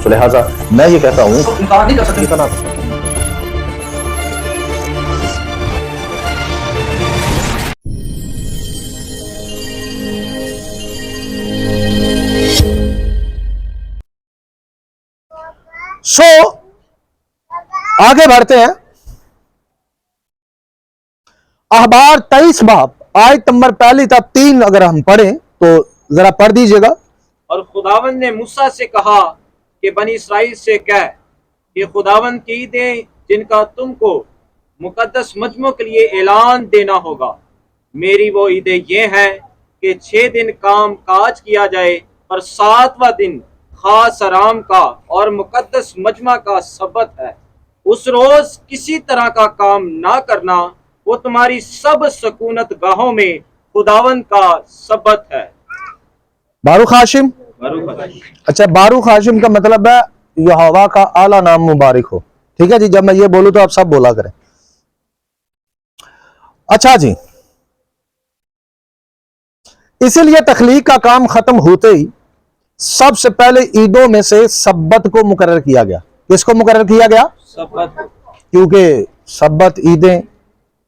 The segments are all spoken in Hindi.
तो लिहाजा मैं ये कहता हूँ इनकार नहीं कर सकते। आगे बढ़ते हैं। अहबार 23 बाब आयत नंबर 1 तक 3 अगर हम पढ़ें तो जरा पढ़ दीजिएगा। और खुदावंद ने मूसा से कहा कि बनी इसराइल से कह कि खुदावंद की ईदें जिनका तुमको मुकद्दस मजमों के लिए ऐलान देना होगा, मेरी वो ईदें ये हैं कि 6 दिन काम काज किया जाए और 7वां दिन खास आराम का और मुकद्दस मजमा का सबत है। उस रोज किसी तरह का काम ना करना, वो तुम्हारी सब सकूनत गाहों में खुदावंद का सबत है। बारूक हाशिम। अच्छा, बारूक हाशिम का मतलब है यहोवा का आला नाम मुबारक हो। ठीक है जी, जब मैं ये बोलूं तो आप सब बोला करें। अच्छा जी, इसीलिए तखलीक का काम खत्म होते ही सबसे पहले ईदों में से सब्बत को मुकर्रर किया गया। किसको मुकर्रर किया गया? सबत। क्योंकि सब्बत ईदें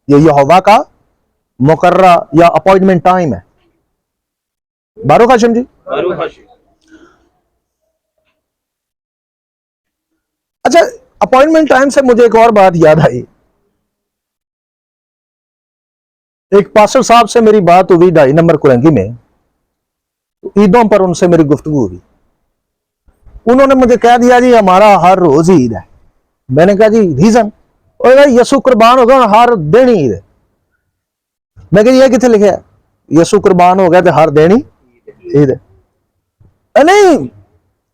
ये यहोवा का मुकर्ररा या अपॉइंटमेंट टाइम है। बारूक हाशिम जी। अच्छा, अपॉइंटमेंट टाइम से मुझे एक और बात याद आई। एक पास्टर साहब से मेरी बात हुई 2.5 नंबर कुरंगी में, ईदों पर उनसे मेरी गुफ्तगू हुई। उन्होंने मुझे कह दिया जी हमारा हर रोज ईद है। मैंने कहा जी रीजन? और यसु कुर्बान होगा हर दिन ईद है। मैं कहा ये कितने लिखे है? यसु कुर्बान हो गया तो हर दिन ही ईद है। नहीं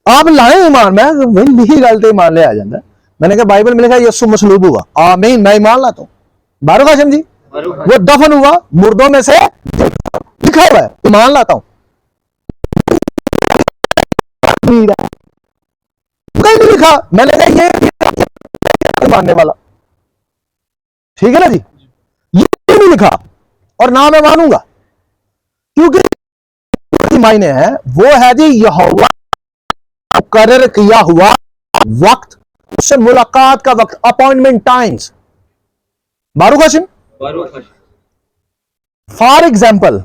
आप लाए ईमान, मैं लिखी गल तो ईमान ले आ जाता। मैंने कहा बाइबल में लिखा यसु मसलूब हुआ, आमीन, मैं ईमान लाता हूं। बारूक हाशिम जी, वो दफन हुआ मुर्दों में से, लिखा हुआ है, ईमान लाता हूं। कहीं नहीं लिखा। मैंने कहा ये मानने वाला, ठीक है ना जी, ये नहीं लिखा और ना मैं मानूंगा, क्योंकि मायने है वो है जी यहोवा मुकर्रर किया हुआ वक्त, उससे मुलाकात का वक्त, appointment times. Baruch Hashim. For example,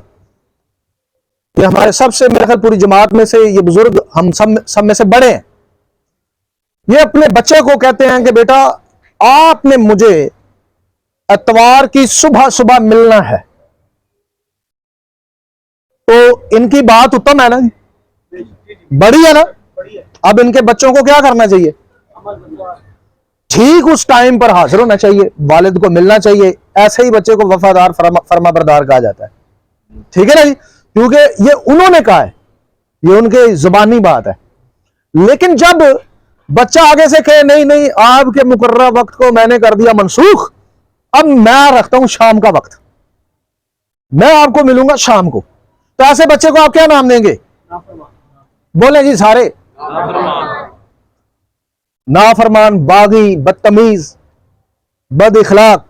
ये हमारे सबसे मेरे ख्याल पूरी जमात में से ये बुजुर्ग हम सब में से बड़े हैं, ये अपने बच्चे को कहते हैं कि बेटा आपने मुझे इतवार की सुबह सुबह मिलना है। तो इनकी बात उत्तम है ना, बड़ी है ना। अब इनके बच्चों को क्या करना चाहिए? ठीक उस टाइम पर हाजिर होना चाहिए, वालिद को मिलना चाहिए। ऐसे ही बच्चे को वफादार फरमाबरदार कहा जाता है। ठीक है ना जी, क्योंकि ये उन्होंने कहा है, ये उनके जुबानी बात है। लेकिन जब बच्चा आगे से कहे नहीं नहीं आपके मुकर्रर वक्त को मैंने कर दिया मनसूख, अब मैं रखता हूं शाम का वक्त, मैं आपको मिलूंगा शाम को, तो ऐसे बच्चे को आप क्या नाम देंगे? बोले जी सारे नाफरमान, बागी, बदतमीज, बद इखलाक,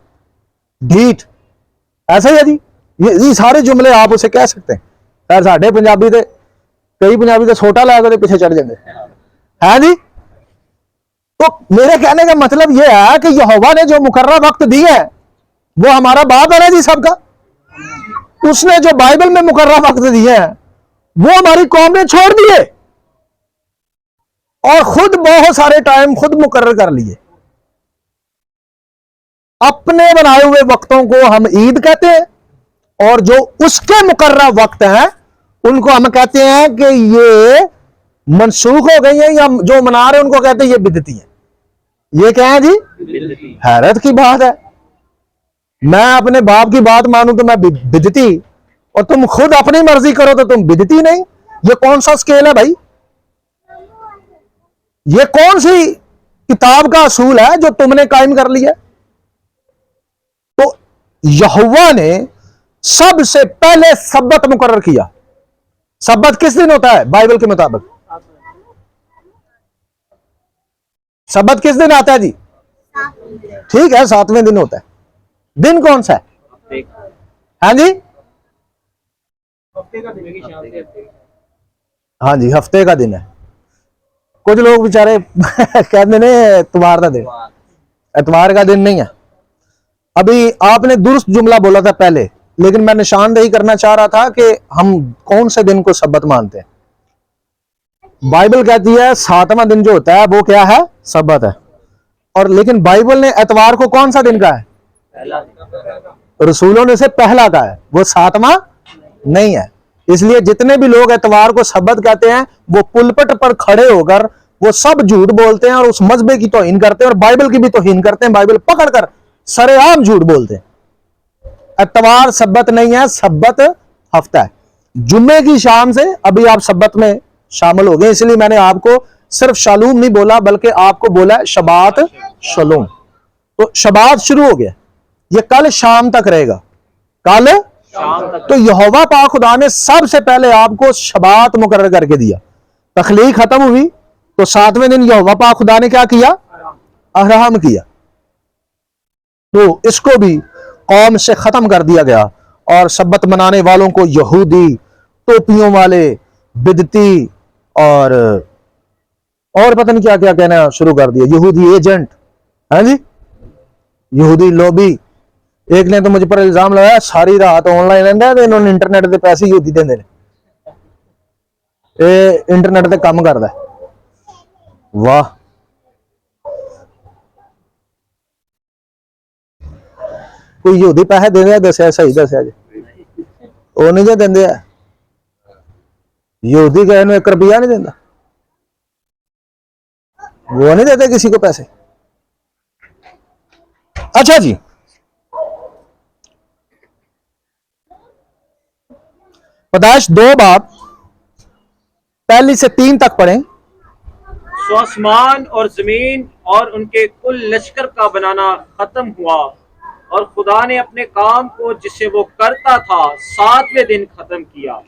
ढीठ, ऐसा ही है जी। ये सारे जुमले आप उसे कह सकते हैं। खैर साढ़े पंजाबी थे, कई पंजाबी तो छोटा लगा पीछे चढ़ जाएंगे, है जी। तो मेरे कहने का मतलब यह है कि यहोवा ने जो मुकर्रर वक्त दिए है वो हमारा बाप है ना जी सबका। उसने जो बाइबल में मुकर्रर वक्त दिए हैं वो हमारी कौम ने छोड़ दिए और खुद बहुत सारे टाइम खुद मुकर्रर कर लिए। अपने बनाए हुए वक्तों को हम ईद कहते हैं और जो उसके मुकर्रर वक्त हैं उनको हम कहते हैं कि ये मनसूख हो गई है, या जो मना रहे उनको कहते हैं ये बिदती है। ये क्या है जी? हैरत की बात है। मैं अपने बाप की बात मानूं तो मैं बिदती, और तुम खुद अपनी मर्जी करो तो तुम बिदती नहीं। ये कौन सा स्केल है भाई? ये कौन सी किताब का असूल है जो तुमने कायम कर लिया? तो यहोवा ने सबसे पहले सब्बत मुकर्रर किया। सब्बत किस दिन होता है बाइबल के मुताबिक? सब्बत किस दिन आता है जी? ठीक है, 7वें दिन होता है। दिन कौन सा है? हाँ जी, हाँ जी, हफ्ते का दिन है। कुछ लोग बेचारे कहते ने इतवार का दिन, इतवार का दिन नहीं है। अभी आपने दुरुस्त जुमला बोला था पहले, लेकिन मैं निशानदेही करना चाह रहा था कि हम कौन से दिन को सब्बत मानते हैं। बाइबल कहती है 7वां दिन जो होता है वो क्या है, सब्बत है। और लेकिन बाइबल ने एतवार को कौन सा दिन कहा है, रसूलों ने से पहला कहा है, वो 7वां नहीं है। इसलिए जितने भी लोग एतवार को सब्बत कहते हैं वो पुलपट पर खड़े होकर वो सब झूठ बोलते हैं और उस मजहबे की तौहीन करते हैं और बाइबल की भी तौहीन करते हैं। बाइबल पकड़कर सरेआम झूठ बोलते हैं। एतवार सब्बत नहीं है, सब्बत हफ्ता है। जुम्मे की शाम से अभी आप सब्बत में शामिल हो गए, इसलिए मैंने आपको सिर्फ शालूम नहीं बोला बल्कि आपको बोला शबात शलोम। तो शबात शुरू हो गया, ये कल शाम तक रहेगा, कल शाम तक। तो यहोवा पाक खुदा ने सबसे पहले आपको शबात मुकर्रर करके दिया। तखलीक खत्म हुई तो 7वें दिन यहोवा पाक खुदा ने क्या किया, आराम किया। तो इसको भी कौम से खत्म कर दिया गया और सब्बत मनाने वालों को यहूदी, टोपियों वाले, बिदती और पता नहीं क्या क्या कहना शुरू कर दिया, यहूदी एजेंट, है जी, यहूदी लॉबी। एक ने तो मुझ पर इल्जाम लगाया सारी रात ऑनलाइन रहता है, इन्होंने इंटरनेट के पैसे यहूदी देंगे, इंटरनेट पे काम करता है। वाह, कोई यहूदी पैसे देंगे, दसिया सही दसिया जी, वो नहीं जो देंगे, यहूदी कहे 1 रुपया नहीं देता, वो नहीं देते किसी को पैसे। अच्छा जी, पैदाइश 2 बाब 1 से 3 तक पढ़ें। सो आसमान और जमीन और उनके कुल लश्कर का बनाना खत्म हुआ और खुदा ने अपने काम को जिसे वो करता था 7वें दिन खत्म किया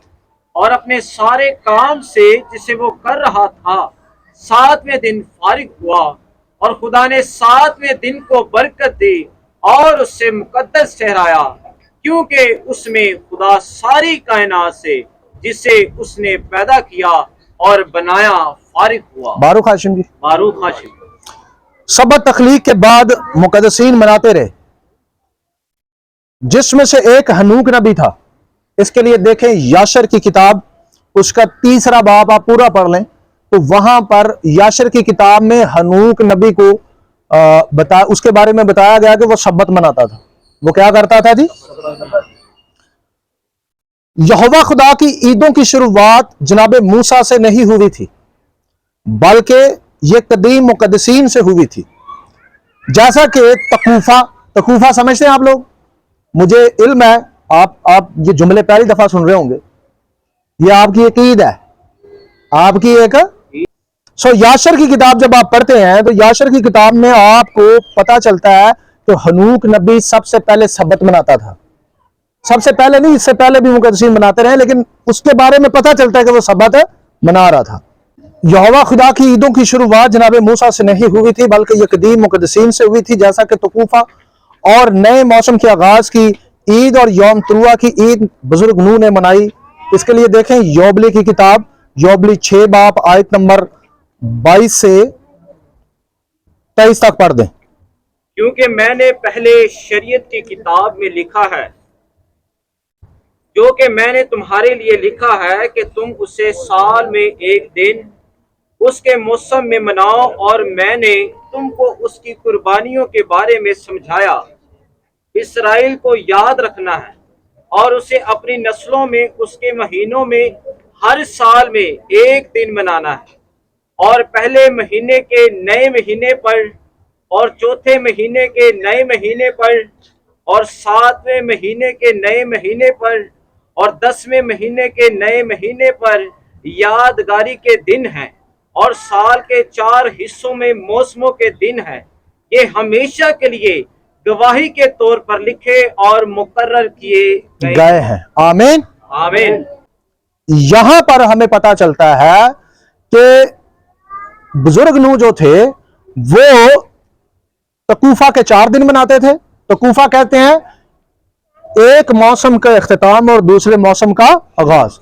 और अपने सारे काम से जिसे वो कर रहा था 7वें दिन फारिग हुआ। और खुदा ने 7वें दिन को बरकत दी और उससे मुकद्दस ठहराया, क्योंकि उसमें खुदा सारी कायनात से जिसे उसने पैदा किया और बनाया फारिग हुआ। बारूक हाशिम जी। बारूक हाशिम। सब्बत तखलीक के बाद मुकद्दसीन मनाते रहे, जिसमें से एक हनूक नबी था। इसके लिए देखें याशर की किताब, उसका 3रा बाब आप पूरा पढ़ लें तो वहां पर याशर की किताब में हनूक नबी को उसके बारे में बताया गया कि वो सब्बत मनाता था। वो क्या करता था जी, यहोवा खुदा की ईदों की शुरुआत जनाबे मूसा से नहीं हुई थी बल्कि ये कदीम मुकद्दसीन से हुई थी। जैसा कि तकूफा समझते हैं आप लोग, मुझे इल्म है आप ये जुमले पहली दफा सुन रहे होंगे, ये आपकी एक ईद है, आपकी एक। सो याशर की किताब जब आप पढ़ते हैं तो याशर की किताब में आपको पता चलता है कि हनूक नबी सबसे पहले सब्बत मनाता था। सबसे पहले नहीं, इससे पहले भी मुकद्दसीन मनाते रहे, लेकिन उसके बारे में पता चलता है कि वो सब्बत मना रहा था। यहोवा खुदा की ईदों की शुरुआत जनाबे मूसा से नहीं हुई थी बल्कि ये कदीम मुकद्दसीन से हुई थी। जैसा कि तकूफा और नए मौसम के आगाज की ईद और यौम तुरुआ की ईद बुजुर्ग नूह ने मनाई। इसके लिए देखें योबली की किताब, योबली 6 बाब आयत नंबर 22 से 23 तक पढ़ दें। क्योंकि मैंने पहले शरीयत की किताब में लिखा है, जो कि मैंने तुम्हारे लिए लिखा है कि तुम उसे साल में एक दिन उसके मौसम में मनाओ, और मैंने तुमको उसकी कुर्बानियों के बारे में समझाया। इसराइल को याद रखना है और उसे अपनी नस्लों में उसके महीनों में हर साल में एक दिन मनाना है, और पहले महीने के नए महीने पर और चौथे महीने के नए महीने पर और 7वें महीने के नए महीने पर और 10वें महीने के नए महीने पर यादगारी के दिन हैं, और साल के 4 हिस्सों में मौसमों के दिन हैं। ये हमेशा के लिए गवाही के तौर पर लिखे और मुकर्रर किए गए हैं। आमीन आमीन। यहां पर हमें पता चलता है कि बुजुर्ग नूह जो थे वो तकूफा के 4 दिन मनाते थे। तकूफा कहते हैं एक मौसम का इख्तिताम और दूसरे मौसम का आगाज।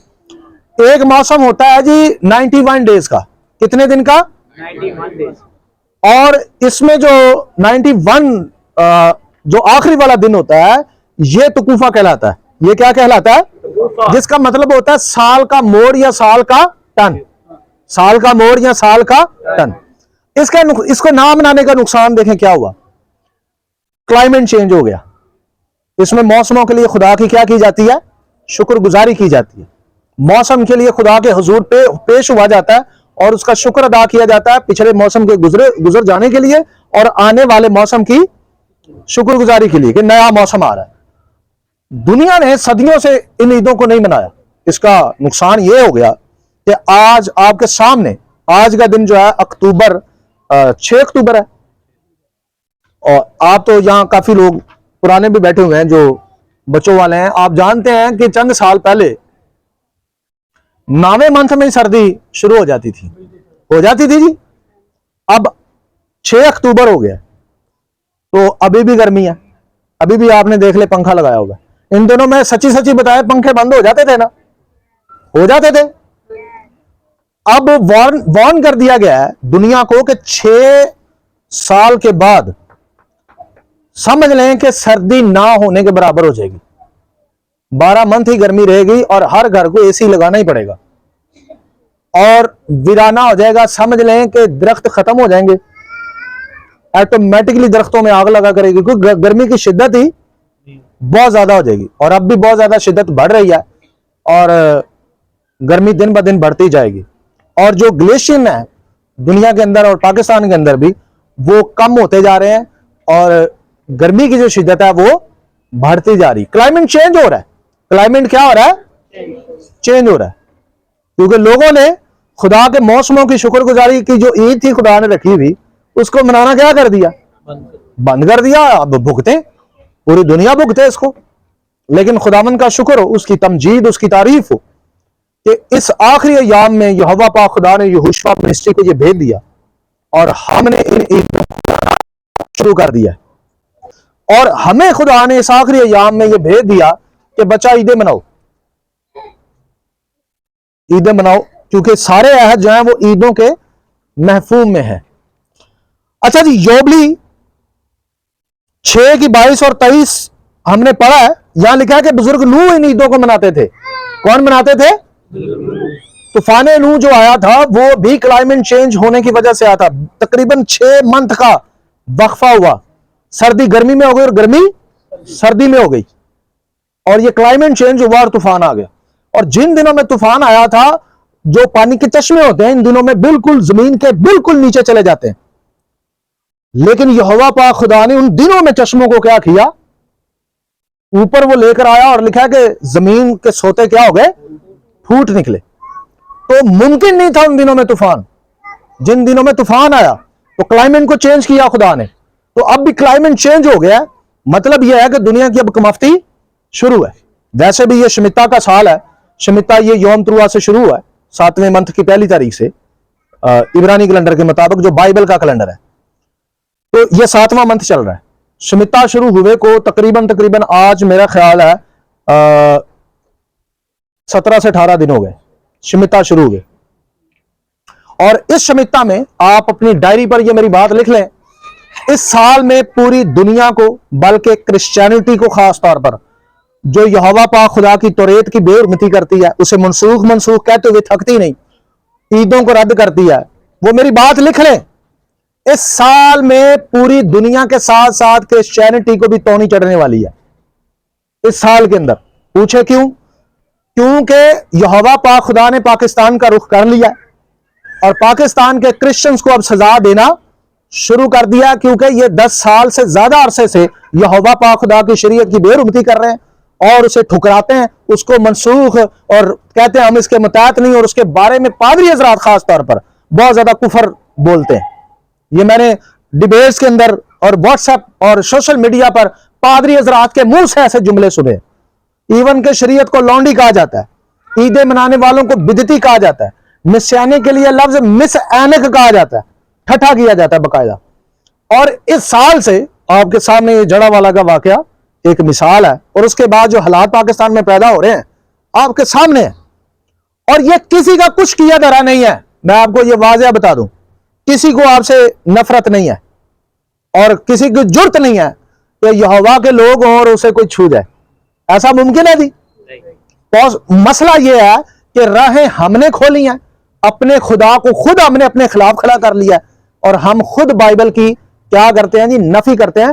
एक मौसम होता है जी 91 डेज का। कितने दिन का? 91 days. और इसमें जो 91 जो आखिरी वाला दिन होता है ये तुकूफा कहलाता है। ये क्या कहलाता है? तुकूफा। जिसका मतलब होता है साल का मोड़ या साल का टन, साल का मोड़ या साल का टन। इसको ना मनाने का नुकसान देखें क्या हुआ। क्लाइमेट चेंज हो गया। इसमें मौसमों के लिए खुदा की क्या की जाती है? शुक्रगुजारी की जाती है। मौसम के लिए खुदा के हुजूर पे पेश हुआ जाता है और उसका शुक्र अदा किया जाता है पिछले मौसम के गुजर जाने के लिए और आने वाले मौसम की शुक्रगुजारी के लिए कि नया मौसम आ रहा है। दुनिया ने सदियों से इन ईदों को नहीं मनाया। इसका नुकसान यह हो गया कि आज आपके सामने आज का दिन जो है 6 अक्टूबर है और आप तो यहां काफी लोग पुराने भी बैठे हुए हैं जो बच्चों वाले हैं। आप जानते हैं कि चंद साल पहले 9वें मंथ में सर्दी शुरू हो जाती थी जी। अब 6 अक्टूबर हो गया तो अभी भी गर्मी है। अभी भी आपने देख ले पंखा लगाया होगा। इन दिनों में सच्ची बताए पंखे बंद हो जाते थे ना, हो जाते थे। अब वार्न कर दिया गया है दुनिया को कि 6 साल के बाद समझ लें कि सर्दी ना होने के बराबर हो जाएगी। 12 मंथ ही गर्मी रहेगी और हर घर को एसी लगाना ही पड़ेगा और वीराना हो जाएगा। समझ लें कि दरख्त खत्म हो जाएंगे, ऑटोमेटिकली दरख्तों में आग लगा करेगी क्योंकि गर्मी की शिद्दत ही बहुत ज्यादा हो जाएगी और अब भी बहुत ज्यादा शिद्दत बढ़ रही है और गर्मी दिन ब दिन बढ़ती जाएगी। और जो ग्लेशियर है दुनिया के अंदर और पाकिस्तान के अंदर भी वो कम होते जा रहे हैं और गर्मी की जो शिद्दत है वो बढ़ती जा रही। क्लाइमेट चेंज हो रहा है। क्लाइमेट क्या हो रहा है? चेंज हो रहा है क्योंकि लोगों ने खुदा के मौसमों की शुक्रगुजारी की जो ईद थी खुदा ने रखी हुई उसको मनाना क्या कर दिया? बंद कर दिया। अब भुगते, पूरी दुनिया भुगते इसको। लेकिन खुदावन का शुक्र हो, उसकी तमजीद, उसकी तारीफ हो कि इस आखिरी अय्याम में यहोवा पाक खुदा ने यहोशुआ मिनिस्ट्री को ये भेज दिया और हमने इन ईदों को शुरू कर दिया और हमें खुदा ने इस आखिरी अय्याम में ये भेज दिया कि बच्चा ईदें मनाओ, ईदें मनाओ क्योंकि सारे अहद जो हैं वो ईदों के महफूम में है। अच्छा जी, योबली 6 की 22 और 23 हमने पढ़ा है। यहां लिखा है कि बुजुर्ग नूह इन ईदों को मनाते थे। कौन मनाते थे? तूफान नूह जो आया था वो भी क्लाइमेट चेंज होने की वजह से आया था। तकरीबन 6 मंथ का वक्फा हुआ। सर्दी गर्मी में हो गई और गर्मी सर्दी में हो गई और ये क्लाइमेट चेंज हुआ और तूफान आ गया। और जिन दिनों में तूफान आया था जो पानी के चश्मे होते हैं इन दिनों में बिल्कुल जमीन के बिल्कुल नीचे चले जाते हैं। लेकिन यहोवा पाक खुदा ने उन दिनों में चश्मों को क्या किया? ऊपर वो लेकर आया और लिखा कि जमीन के सोते क्या हो गए? फूट निकले। तो मुमकिन नहीं था उन दिनों में तूफान। जिन दिनों में तूफान आया तो क्लाइमेट को चेंज किया खुदा ने। तो अब भी क्लाइमेट चेंज हो गया। मतलब यह है कि दुनिया की अब कमाफ्ती शुरू है। वैसे भी ये शमिता का साल है। शमिता ये यौम तुरुआ से शुरू हुआ है 7वें मंथ की पहली तारीख से इब्रानी कैलेंडर के मुताबिक जो बाइबल का कैलेंडर है। तो ये 7वां मंथ चल रहा है। शमिता शुरू हुए को तकरीबन आज मेरा ख्याल है 17 से 18 दिन हो गए शमिता शुरू हुए। और इस शमिता में आप अपनी डायरी पर ये मेरी बात लिख लें, इस साल में पूरी दुनिया को बल्कि क्रिश्चियनिटी को खास तौर पर जो यहोवा पाक खुदा की तौरेत की बेहुरमती करती है, उसे मनसूख कहते हुए थकती नहीं, ईदों को रद्द करती है, वो मेरी बात लिख लें। इस साल में पूरी दुनिया के साथ साथ क्रिश्चियनिटी को भी तौनी चढ़ने वाली है इस साल के अंदर। पूछे क्यों? क्योंकि यहोवा पाक खुदा ने पाकिस्तान का रुख कर लिया और पाकिस्तान के क्रिश्चियंस को अब सजा देना शुरू कर दिया क्योंकि ये 10 साल से ज्यादा अरसे से यहोवा पाक खुदा की शरीयत की बेरुमती कर रहे हैं और उसे ठुकराते हैं, उसको मनसूख और कहते हैं हम इसके मुताबिक नहीं, और उसके बारे में पादरी हजरात खास तौर पर बहुत ज्यादा कुफर बोलते हैं। ये मैंने डिबेट्स के अंदर और व्हाट्सएप और सोशल मीडिया पर पादरी हजरात के मुंह से ऐसे जुमले सुने। इवन के शरीयत को लौंडी कहा जाता है, ईदें मनाने वालों को बिदती कहा जाता है, मिस्याने के लिए लफ्ज मिस एनक कहा जाता है, ठट्ठा किया जाता है बकायदा। और इस साल से आपके सामने ये जड़ावाला का वाकया एक मिसाल है और उसके बाद जो हालात पाकिस्तान में पैदा हो रहे हैं आपके सामने है। और ये किसी का कुछ किया धरा नहीं है। मैं आपको ये वाज़ेह बता दूं, किसी को आपसे नफरत नहीं है और किसी की जुर्त नहीं है कि यहोवा के लोग हों और उसे कोई छू जाए। ऐसा मुमकिन है जी? तो मसला यह है कि राहें हमने खोली हैं, अपने खुदा को खुद हमने अपने खिलाफ खड़ा कर लिया और हम खुद बाइबल की क्या करते हैं जी, नफी करते हैं।